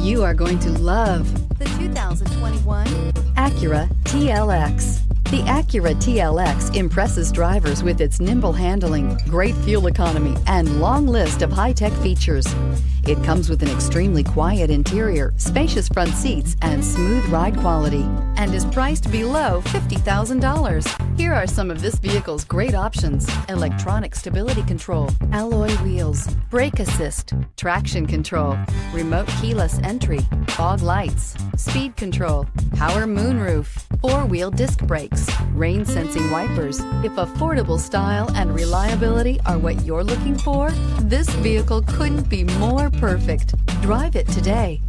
You are going to love the 2021 Acura TLX. The Acura TLX impresses drivers with its nimble handling, great fuel economy, and long list of high-tech features. It comes with an extremely quiet interior, spacious front seats, and smooth ride quality, and is priced below $50,000. Here are some of this vehicle's great options: electronic stability control, alloy wheels, brake assist, traction control, remote keyless entry, fog lights, speed control, power moonroof, four-wheel disc brakes, rain sensing wipers. If affordable style and reliability are what you're looking for, this vehicle couldn't be more perfect. Drive it today.